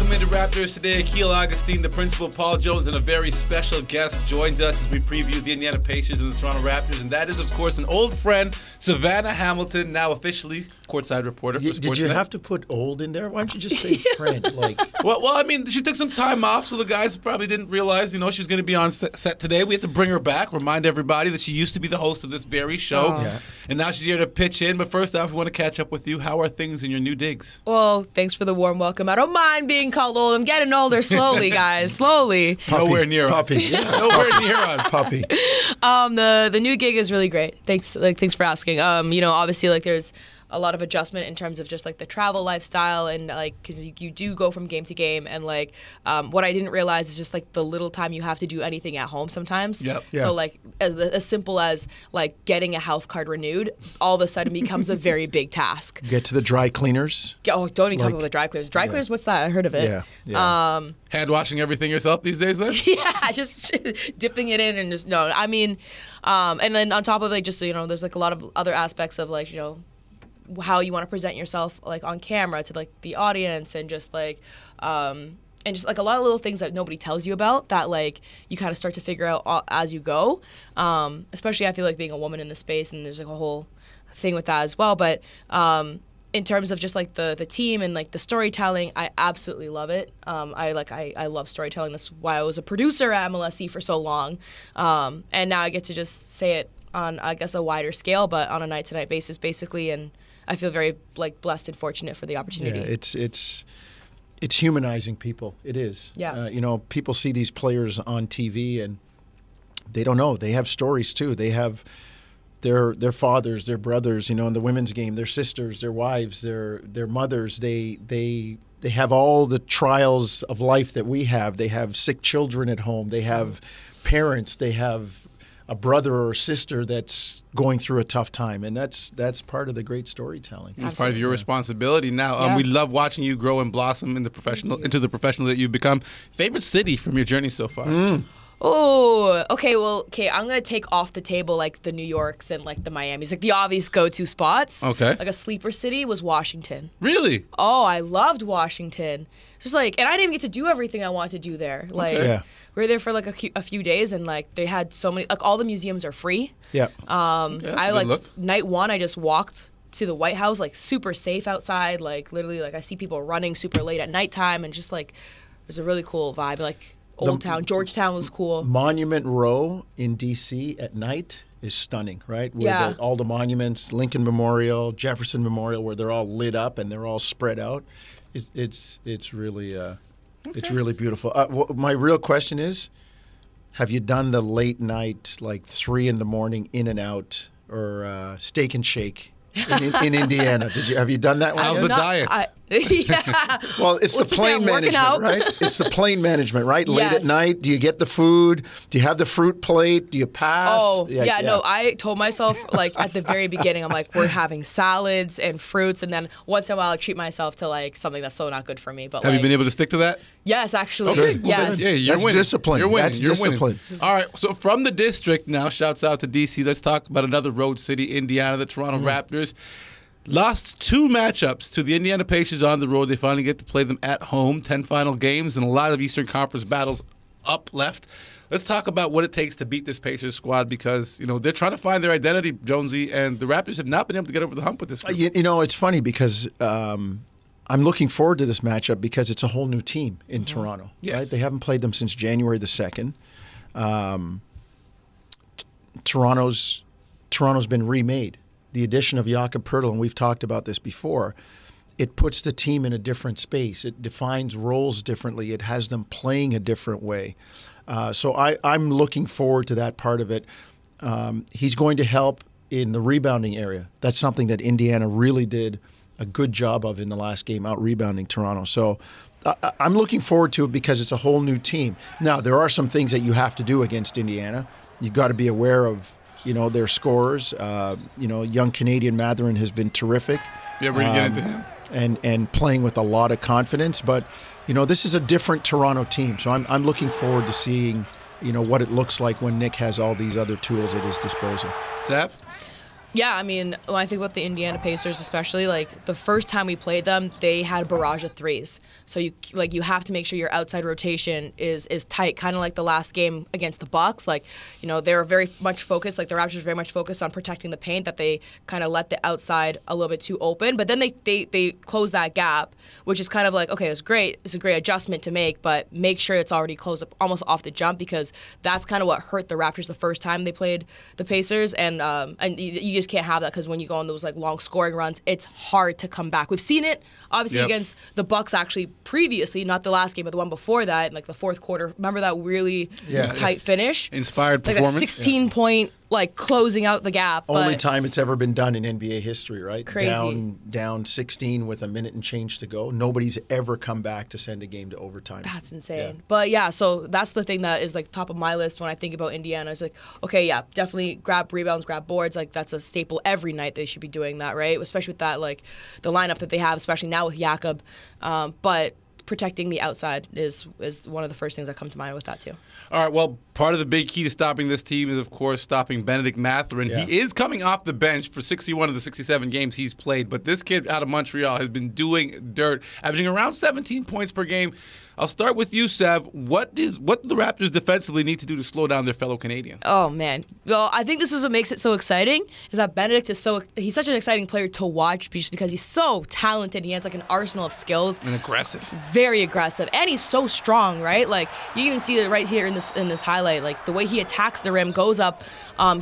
Welcome into Raptors today. Akil Augustine, the principal, Paul Jones, and a very special guest joins us as we preview the Indiana Pacers and the Toronto Raptors. And that is, of course, an old friend, Savanna Hamilton, now officially courtside reporter for Sportsnet. Did you have to put old in there? Why don't you just say friend? Well, I mean, she took some time off, so the guys probably didn't realize, she was going to be on set today. We had to bring her back, remind everybody that she used to be the host of this very show. Yeah. And now she's here to pitch in. But first off, we want to catch up with you. How are things in your new digs? Well, thanks for the warm welcome. I don't mind being called old. I'm getting older slowly, guys. Slowly. Puppy. Nowhere near Puppy. us. Yeah. Nowhere near us. Puppy. The new gig is really great. Thanks for asking. Obviously, there's a lot of adjustment in terms of just the travel lifestyle and because you do go from game to game and what I didn't realize is just the little time you have to do anything at home sometimes. Yep. Yeah. So as simple as getting a health card renewed all of a sudden becomes a very big task. Get to the dry cleaners. Oh, don't even talk about the dry cleaners. Dry cleaners, what's that? I heard of it. Yeah. Hand washing everything yourself these days, then? Yeah, just dipping it in and just and then on top of there's a lot of other aspects of how you want to present yourself on camera to the audience and just a lot of little things that nobody tells you about that you kind of start to figure out as you go. Especially I feel being a woman in the space, and there's a whole thing with that as well. But in terms of just the team and the storytelling, I absolutely love it. I love storytelling. That's why I was a producer at MLSE for so long, and now I get to just say it on I guess a wider scale, but on a night-to-night basis, basically. And I feel very blessed and fortunate for the opportunity. Yeah, it's humanizing people. It is. Yeah. People see these players on TV and they don't know. They have stories too. They have their fathers, their brothers, in the women's game, their sisters, their wives, their mothers. They have all the trials of life that we have. They have sick children at home. They have parents. They have a brother or a sister that's going through a tough time, and that's part of the great storytelling. It's part of your responsibility now. Yeah. We love watching you grow and blossom into the professional that you've become. Favorite city from your journey so far? Oh, okay. Well, I'm gonna take off the table the New Yorks and the Miamis, the obvious go-to spots. Okay. A sleeper city was Washington. Really? Oh, I loved Washington. Just and I didn't even get to do everything I wanted to do there. We were there for a few days, and they had so many. All the museums are free. Yeah. Night one, I just walked to the White House, super safe outside. Literally, I see people running super late at nighttime, and just it was a really cool vibe. Old Town, Georgetown was cool. Monument Row in D.C. at night is stunning, right? Where all the monuments, Lincoln Memorial, Jefferson Memorial, where they're all lit up and they're all spread out. It's really it's really beautiful. My real question is, have you done the late night 3 a.m. in and out or Steak and Shake in Indiana? Have you done that one? How's the diet? Yeah. Well, it's the plane management, right? It's the plane management, right? Late at night, do you get the food? Do you have the fruit plate? Do you pass? Oh, yeah. No, I told myself, at the very beginning, I'm we're having salads and fruits, and then once in a while, I treat myself to, something that's so not good for me. But have you been able to stick to that? Yes, actually. Okay. Yes. Yeah, you're That's winning. discipline. You're winning. That's You're discipline. Winning. All right, so from the district now, shouts out to D.C. Let's talk about another road city, Indiana, the Toronto Raptors. Lost 2 matchups to the Indiana Pacers on the road. They finally get to play them at home. 10 final games and a lot of Eastern Conference battles up left. Let's talk about what it takes to beat this Pacers squad because, they're trying to find their identity, Jonesy, and the Raptors have not been able to get over the hump with this group. It's funny because I'm looking forward to this matchup because it's a whole new team in Toronto. Yes. Right? They haven't played them since January the 2nd. Toronto's been remade. The addition of Jakob Poeltl, and we've talked about this before, it puts the team in a different space. It defines roles differently. It has them playing a different way. So I'm looking forward to that part of it. He's going to help in the rebounding area. That's something that Indiana really did a good job of in the last game, out-rebounding Toronto. So I'm looking forward to it because it's a whole new team. Now, there are some things that you have to do against Indiana. You've got to be aware of their scorers. Young Canadian Mathurin has been terrific. Yeah, we're going to get into him. And playing with a lot of confidence. But, this is a different Toronto team. So I'm looking forward to seeing, what it looks like when Nick has all these other tools at his disposal. Sav? Yeah, I mean, when I think about the Indiana Pacers, especially, like, the first time we played them, they had a barrage of threes. So you have to make sure your outside rotation is tight, kind of like the last game against the Bucks. Like, you know, they were very much focused, like the Raptors were very much focused on protecting the paint, that they kind of let the outside a little bit too open. But then they closed that gap, which is kind of like, okay, it's great. It's a great adjustment to make, but make sure it's already closed up almost off the jump, because that's kind of what hurt the Raptors the first time they played the Pacers. And you just can't have that, because when you go on those like long scoring runs, it's hard to come back. We've seen it obviously against the Bucks actually previously, not the last game, but the one before that, in like the fourth quarter. Remember that really tight finish? Inspired like performance. Like a 16-point, like closing out the gap. Only time it's ever been done in NBA history, right? Crazy. Down 16 with a minute and change to go. Nobody's ever come back to send a game to overtime. That's insane. Yeah. But yeah, so that's the thing that is like top of my list when I think about Indiana. It's like, okay, yeah, definitely grab rebounds, grab boards. Like that's a staple every night. They should be doing that, right? Especially with that, like the lineup that they have, especially now with Jakob. But protecting the outside is one of the first things that come to mind with that too. All right, well, part of the big key to stopping this team is, of course, stopping Benedict Mathurin. Yeah. He is coming off the bench for 61 of the 67 games he's played, but this kid out of Montreal has been doing dirt, averaging around 17 points per game. I'll start with you, Sav. What do the Raptors defensively need to do to slow down their fellow Canadian? Oh, man. Well, I think this is what makes it so exciting, is that Benedict is he's such an exciting player to watch just because he's so talented. He has like an arsenal of skills. And aggressive. Very aggressive. And he's so strong, right? Like, you even see it right here in this highlight. Like, the way he attacks the rim, goes up.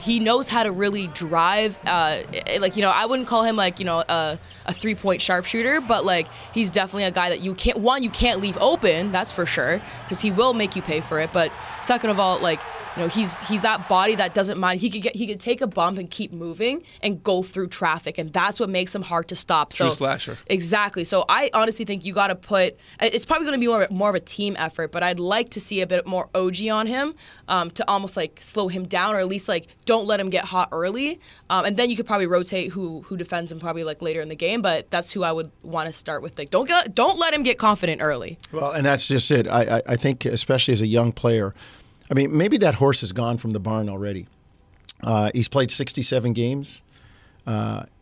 He knows how to really drive. Like, you know, I wouldn't call him like, you know, a three-point sharpshooter, but like he's definitely a guy that you can't leave open, that's for sure, because he will make you pay for it. But second of all, like, you know, he's that body that doesn't mind. He could take a bump and keep moving and go through traffic, and that's what makes him hard to stop. True slasher. Exactly. So I honestly think you got to put. It's probably going to be more of a team effort, but I'd like to see a bit more OG on him to almost like slow him down, or at least like don't let him get hot early, and then you could probably rotate who defends him probably like later in the game. But that's who I would want to start with. Like, don't let him get confident early. Well, and that's just it. I think especially as a young player. I mean, maybe that horse has gone from the barn already. He's played 67 games.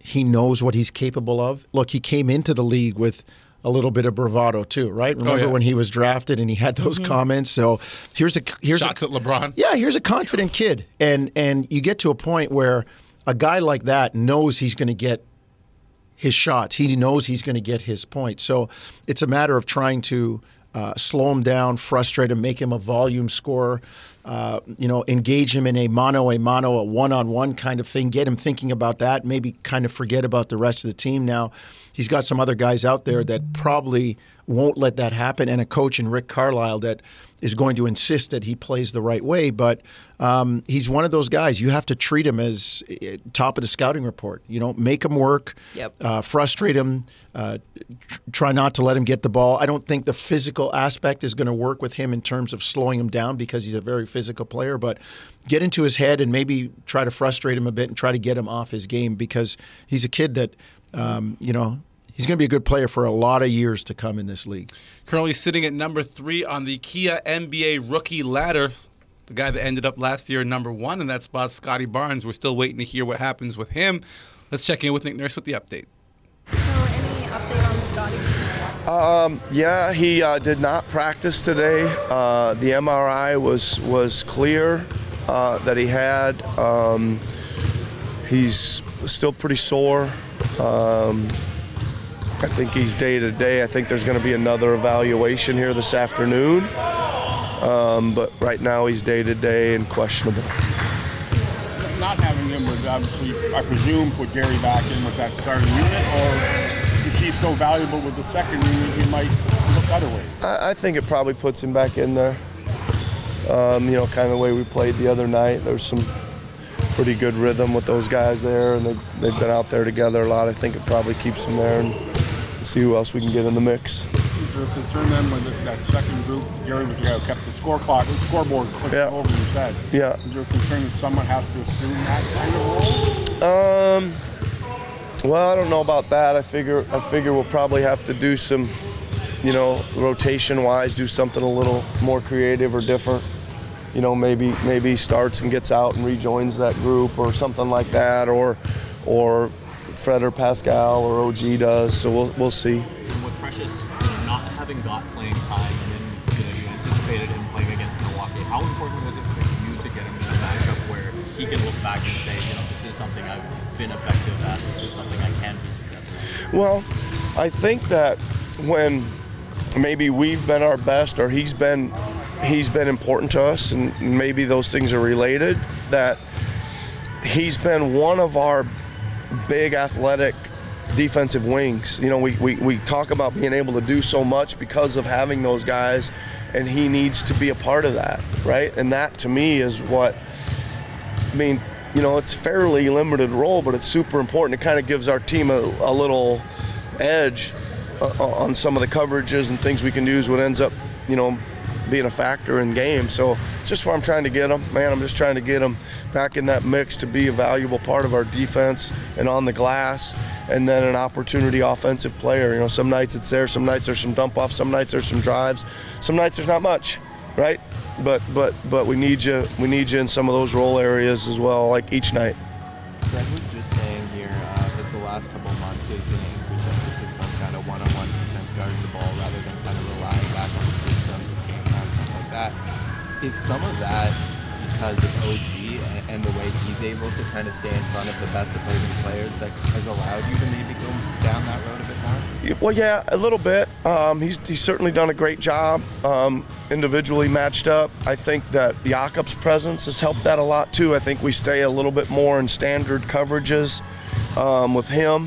He knows what he's capable of. Look, he came into the league with a little bit of bravado too, right? Remember when he was drafted and he had those comments? So here's shots at LeBron. Yeah, here's a confident kid, and you get to a point where a guy like that knows he's going to get his shots. He knows he's going to get his points. So it's a matter of trying to slow him down, frustrate him, make him a volume scorer, engage him in a mano, a one-on-one kind of thing, get him thinking about that, maybe kind of forget about the rest of the team. Now, he's got some other guys out there that probably won't let that happen, and a coach in Rick Carlisle that is going to insist that he plays the right way. But he's one of those guys. You have to treat him as top of the scouting report. You know, make him work, frustrate him, try not to let him get the ball. I don't think the physical aspect is going to work with him in terms of slowing him down because he's a very physical player. But get into his head and maybe try to frustrate him a bit and try to get him off his game, because he's a kid that, he's going to be a good player for a lot of years to come in this league. Currently sitting at number 3 on the Kia NBA rookie ladder. The guy that ended up last year number 1 in that spot, Scotty Barnes. We're still waiting to hear what happens with him. Let's check in with Nick Nurse with the update. So any update on Scotty? Yeah, he did not practice today. The MRI was clear that he had. He's still pretty sore. I think he's day-to-day. I think there's going to be another evaluation here this afternoon. But right now he's day-to-day and questionable. Not having him would obviously, I presume, put Gary back in with that starting unit, or is he so valuable with the second unit he might look other ways? I think it probably puts him back in there. Kind of the way we played the other night. There's some pretty good rhythm with those guys there, and they've been out there together a lot. I think it probably keeps them there, and see who else we can get in the mix. Is there a concern then with that second group? Gary was the guy who kept the scoreboard clicking over his head. Yeah. Is there a concern that someone has to assume that kind of role? Well, I don't know about that. I figure we'll probably have to do some, rotation-wise, do something a little more creative or different. Maybe he starts and gets out and rejoins that group or something like that, or or Fred or Pascal or OG does. So we'll see. And with Precious not having got playing time, and then you anticipated him playing against Milwaukee, how important was it for you to get him in a matchup where he can look back and say, this is something I've been effective at, this is something I can be successful at? Well, I think that when maybe we've been our best or he's been important to us, and maybe those things are related, that he's been one of our big athletic defensive wings. We talk about being able to do so much because of having those guys, and he needs to be a part of that, right? And that to me is what, it's fairly limited role, but it's super important. It kind of gives our team a little edge on some of the coverages and things we can do is what ends up, being a factor in games. So it's just where I'm trying to get him. Man, I'm just trying to get him back in that mix to be a valuable part of our defense and on the glass, and then an opportunity offensive player. Some nights it's there, some nights there's some dump offs, some nights there's some drives, some nights there's not much, right? But we need you in some of those role areas as well, like each night. Greg was just saying here that the last couple of months there's been an increased emphasis on kind of one-on-one defense guarding the ball rather than kind of relying back on the systems and game plan, stuff like that. Is some of that because of OG and the way he's able to kind of stay in front of the best opposing players that has allowed you to maybe go down that road a bit more? Well, yeah, a little bit. He's certainly done a great job individually matched up. I think that Jakob's presence has helped that a lot too. I think we stay a little bit more in standard coverages with him,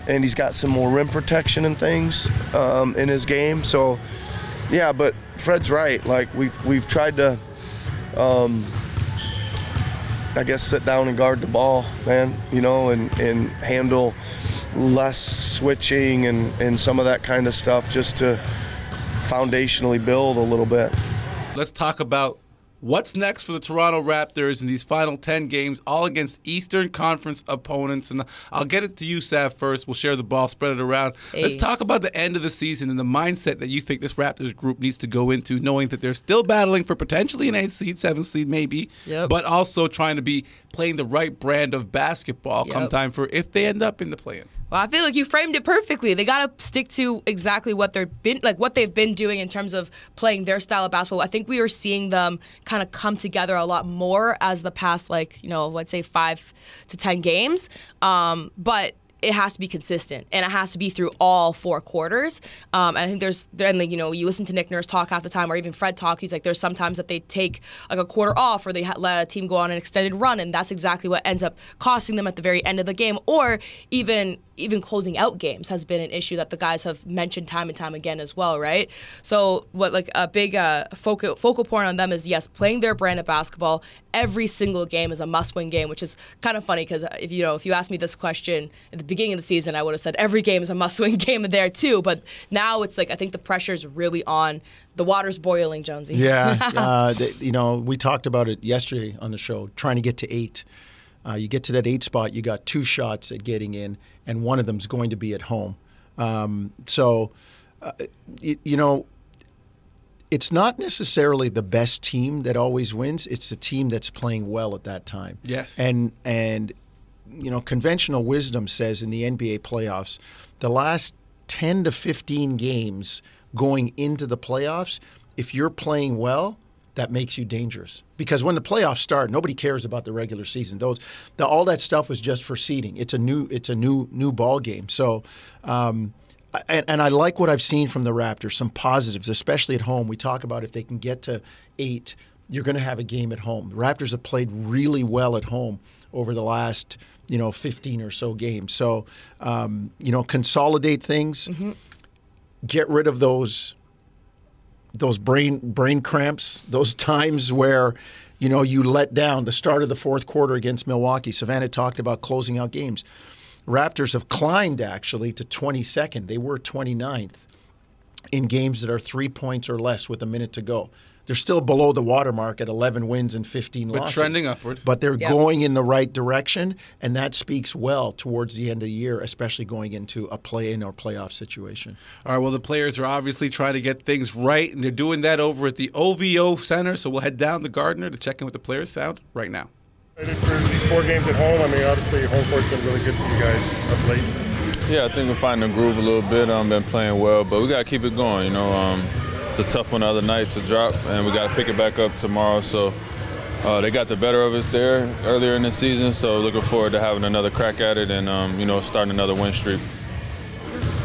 and he's got some more rim protection and things in his game. So, yeah, but Fred's right. Like we've tried to, I guess, sit down and guard the ball, man. And handle less switching and some of that kind of stuff, just to foundationally build a little bit. Let's talk about what's next for the Toronto Raptors in these final 10 games, all against Eastern Conference opponents. And I'll get it to you, Sav, first. We'll share the ball, spread it around. Hey. Let's talk about the end of the season and the mindset that you think this Raptors group needs to go into, knowing that they're still battling for potentially an 8th seed, 7th seed maybe, but also trying to be playing the right brand of basketball come time for if they end up in the play-in. Well, I feel like you framed it perfectly. They got to stick to exactly what they've been doing in terms of playing their style of basketball. I think we are seeing them kind of come together a lot more as the past, let's say 5 to 10 games. But it has to be consistent, and it has to be through all 4 quarters. I think you listen to Nick Nurse talk half the time, or even Fred talk. He's like, there's sometimes that they take like a quarter off, or they let a team go on an extended run, and that's exactly what ends up costing them at the very end of the game, or even closing out games has been an issue that the guys have mentioned time and time again as well, right? So a big focal point on them is, yes, playing their brand of basketball. Every single game is a must-win game, which is kind of funny because if you asked me this question at the beginning of the season, I would have said every game is a must-win game there too. But now it's I think the pressure is really on. The water's boiling, Jonesy. Yeah, we talked about it yesterday on the show, trying to get to 8. You get to that 8 spot, you got 2 shots at getting in, and one of them's going to be at home. It's not necessarily the best team that always wins. It's the team that's playing well at that time. Yes. And conventional wisdom says in the NBA playoffs, the last 10 to 15 games going into the playoffs, if you're playing well, that makes you dangerous. Because when the playoffs start, nobody cares about the regular season. All that stuff was just for seeding. It's a new ball game. So, and I like what I've seen from the Raptors. Some positives, especially at home. We talk about if they can get to 8, you're going to have a game at home. The Raptors have played really well at home over the last 15 or so games. So, consolidate things. Mm-hmm. Get rid of those brain cramps, those times where, you let down. The start of the 4th quarter against Milwaukee, Savannah talked about closing out games. Raptors have climbed, actually, to 22nd. They were 29th in games that are 3 points or less with a minute to go. They're still below the watermark at 11 wins and 15 losses. But trending upward. But they're going in the right direction, and that speaks well towards the end of the year, especially going into a play-in or playoff situation. All right, well, the players are obviously trying to get things right, and they're doing that over at the OVO Center, so we'll head down to Gardner to check in with the players. Sound right now. For these 4 games at home, I mean, obviously home court's been really good to you guys of late. Yeah, I think we're finding the groove a little bit. Been playing well, but we got to keep it going. You know, it's a tough one the other night to drop, and we got to pick it back up tomorrow. So they got the better of us there earlier in the season. So looking forward to having another crack at it and you know, starting another win streak.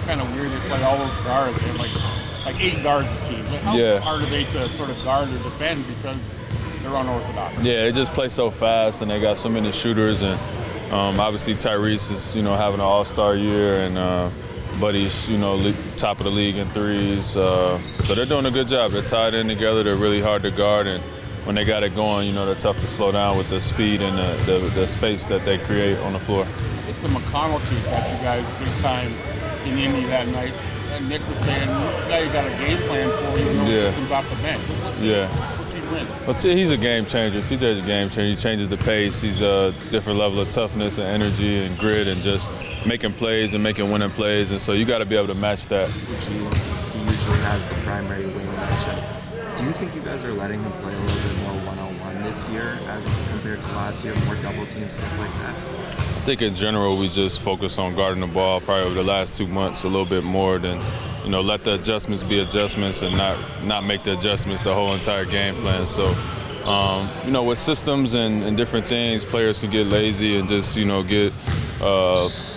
Kind of weird they play all those guards. They have like 8 guards it seems. How hard are they to sort of guard or defend because they're unorthodox? Yeah, they just play so fast, and they got so many shooters and. Obviously, Tyrese is, you know, having an all-star year, and Buddy's, you know, top of the league in threes. So they're doing a good job. They're tied in together. They're really hard to guard, and when they got it going, you know, they're tough to slow down with the speed and the space that they create on the floor. It's the McConnell team got you guys big time in Indy that night. And Nick was saying, this guy you got a game plan for, even though he comes off the bench. What's he bring? Well, he's a game changer. TJ's a game changer. He changes the pace. He's a different level of toughness and energy and grit and just making plays and making winning plays. And so you got to be able to match that. He usually has the primary wing matchup. Do you think you guys are letting him play a little bit more one-on-one this year as compared to last year, more double teams, stuff like that? I think in general we just focus on guarding the ball probably over the last 2 months a little bit more than, you know, let the adjustments be adjustments and not make the adjustments the whole entire game plan. So, you know, with systems and different things, players can get lazy and just, you know, get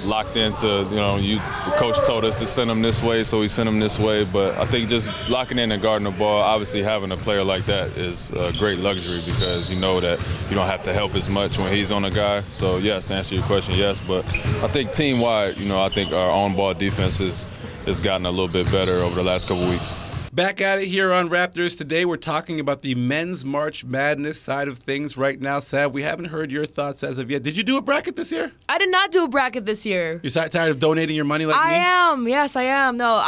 locked into, you know, the coach told us to send them this way, so we sent them this way. But I think just locking in and guarding the ball, obviously having a player like that is a great luxury because you know that you don't have to help as much when he's on a guy. So, yes, to answer your question, yes. But I think team-wide, you know, I think our on-ball defense has gotten a little bit better over the last couple weeks. Back at it here on Raptors Today. We're talking about the men's March Madness side of things right now. Sav, we haven't heard your thoughts as of yet. Did you do a bracket this year? I did not do a bracket this year. You're tired of donating your money like me? I am. Yes, I am. No,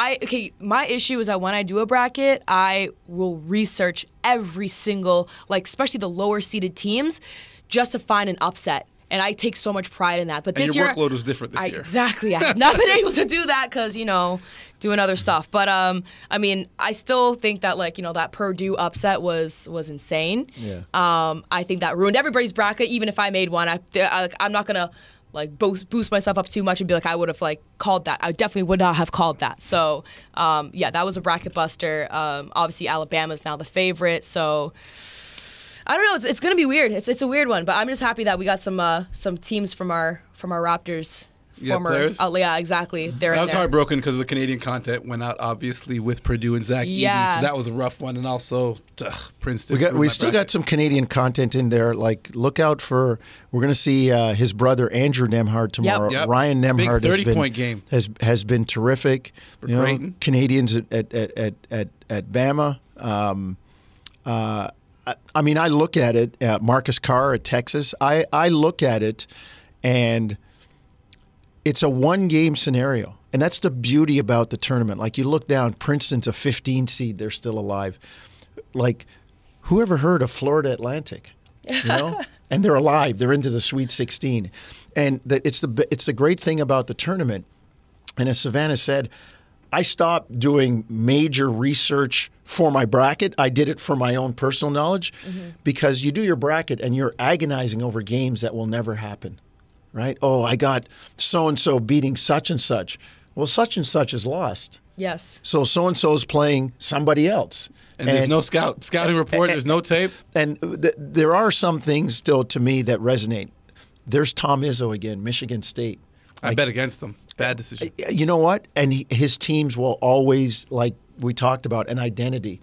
my issue is that when I do a bracket, I will research every single, like especially the lower seeded teams, just to find an upset. And I take so much pride in that. But this your year, workload was different this year. Exactly. I have not been able to do that because, you know, doing other stuff. But, I mean, I still think that, like, you know, that Purdue upset was insane. Yeah. I think that ruined everybody's bracket, even if I made one. I'm not going to, like, boost myself up too much and be like, I would have, like, called that. I definitely would not have called that. So, yeah, that was a bracket buster. Obviously, Alabama's now the favorite. So I don't know. It's going to be weird. It's a weird one, but I'm just happy that we got some teams from our Raptors. Players? Yeah, exactly. I was heartbroken because the Canadian content went out, obviously, with Purdue and Zach Edey, so that was a rough one. And also, Princeton. We still got some Canadian content in there. Like, look out for, we're going to see his brother, Andrew Nemhard, tomorrow. Yep. Ryan Nemhard Big 30-point game. Has been terrific. For Creighton. Canadians at Bama. I mean, I look at it, Marcus Carr at Texas, I look at it, and it's a one-game scenario. And that's the beauty about the tournament. Like, you look down, Princeton's a 15 seed, they're still alive. Like, who ever heard of Florida Atlantic? You know? And they're alive. They're into the Sweet 16. And it's the great thing about the tournament. And as Savannah said, I stopped doing major research for my bracket. I did it for my own personal knowledge because you do your bracket and you're agonizing over games that will never happen, right? Oh, I got so-and-so beating such and such. Well, such and such is lost. Yes. So-and-so is playing somebody else. And there's no scouting report. There's no tape. And there are some things still to me that resonate. There's Tom Izzo again, Michigan State. I bet against them. Bad decision. You know what? And his teams will always, like we talked about, an identity.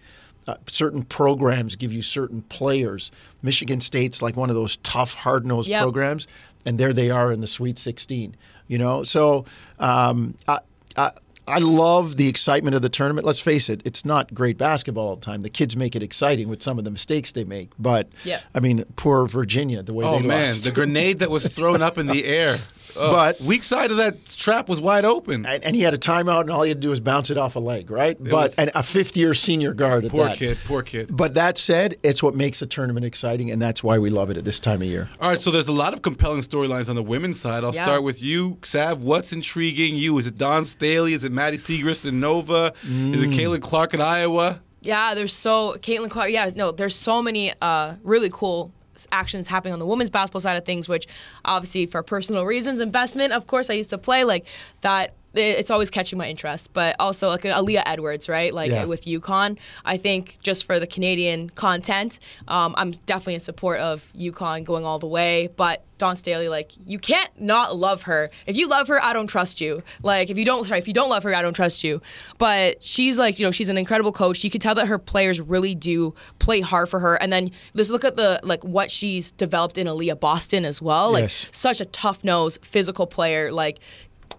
Certain programs give you certain players. Michigan State's like one of those tough, hard-nosed programs, and there they are in the Sweet 16. You know, so I love the excitement of the tournament. Let's face it, it's not great basketball all the time. The kids make it exciting with some of the mistakes they make. But, I mean, poor Virginia, the way they lost. Oh, man, the grenade that was thrown up in the air. But weak side of that trap was wide open. And he had a timeout, and all he had to do was bounce it off a leg, right? And a fifth-year senior guard at that. Poor kid. But that said, it's what makes a tournament exciting, and that's why we love it at this time of year. All right, so there's a lot of compelling storylines on the women's side. I'll start with you, Sav. What's intriguing you? Is it Dawn Staley? Is it Maddie Siegrist in Nova? Is it Caitlin Clark in Iowa? Yeah, there's Caitlin Clark. Yeah, no, there's so many really cool actions happening on the women's basketball side of things, which obviously for personal reasons, investment, of course, I used to play like that. It's always catching my interest, but also like Aaliyah Edwards, right? Like with UConn, I think just for the Canadian content, I'm definitely in support of UConn going all the way. But Dawn Staley, like, you can't not love her. If you love her, I don't trust you. Like, if you don't love her, I don't trust you. But she's like, you know, she's an incredible coach. You can tell that her players really do play hard for her. And then let's look at the what she's developed in Aaliyah Boston as well. Like, such a tough nosed, physical player. Like,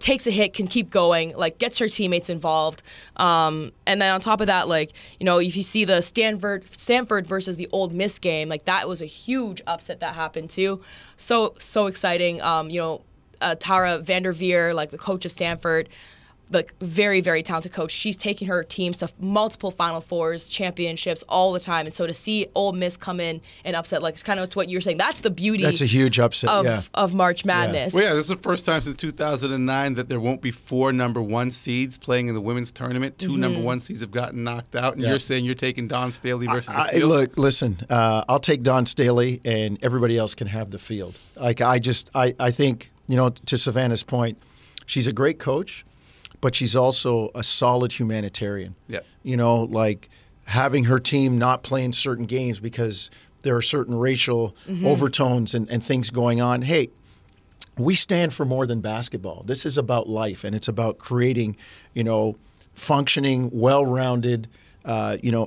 takes a hit, can keep going, like gets her teammates involved. And then on top of that, like, you know, if you see the Stanford versus the Ole Miss game, like that was a huge upset that happened too. So exciting. You know, Tara Vanderveer, like the coach of Stanford, like very, very talented coach. She's taking her teams to multiple Final Fours, championships all the time. And so to see Ole Miss come in and upset, like kind of what you were saying, that's the beauty. That's a huge upset of March Madness. Well, yeah, this is the first time since 2009 that there won't be 4 number 1 seeds playing in the women's tournament. 2 number 1 seeds have gotten knocked out, and you're saying you're taking Dawn Staley versus the field? Look, listen, I'll take Dawn Staley, and everybody else can have the field. Like I think, you know, to Savannah's point, she's a great coach, but she's also a solid humanitarian. Yeah. You know, like having her team not playing certain games because there are certain racial overtones and things going on. Hey, we stand for more than basketball. This is about life, and it's about creating, you know, functioning, well-rounded, you know,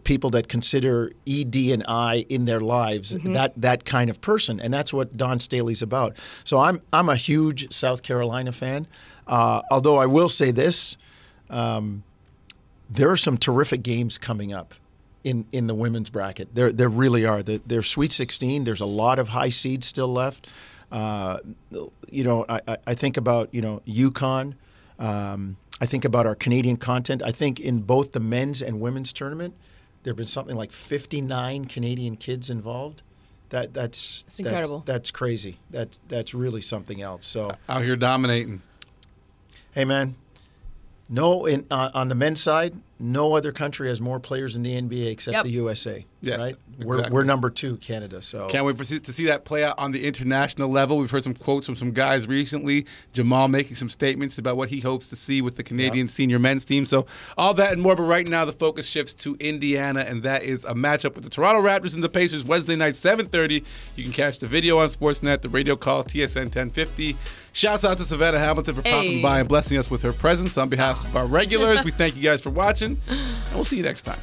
people that consider ED and I in their lives, that kind of person. And that's what Dawn Staley's about. So I'm a huge South Carolina fan. Although I will say this, there are some terrific games coming up in the women's bracket. There really are. They're Sweet 16. There's a lot of high seeds still left. You know, I think about, you know, UConn. I think about our Canadian content. I think in both the men's and women's tournament, there have been something like 59 Canadian kids involved. That's incredible. That's crazy. That's really something else. So out here dominating. Hey, man, on the men's side, no other country has more players in the NBA except the USA. Yes, right? exactly. We're number 2, Canada. So can't wait to see that play out on the international level. We've heard some quotes from some guys recently. Jamal making some statements about what he hopes to see with the Canadian senior men's team. So all that and more. But right now the focus shifts to Indiana, and that is a matchup with the Toronto Raptors and the Pacers Wednesday night, 7:30. You can catch the video on Sportsnet, the radio call, TSN 1050. Shouts out to Savanna Hamilton for popping by and blessing us with her presence. On behalf of our regulars, we thank you guys for watching, and we'll see you next time.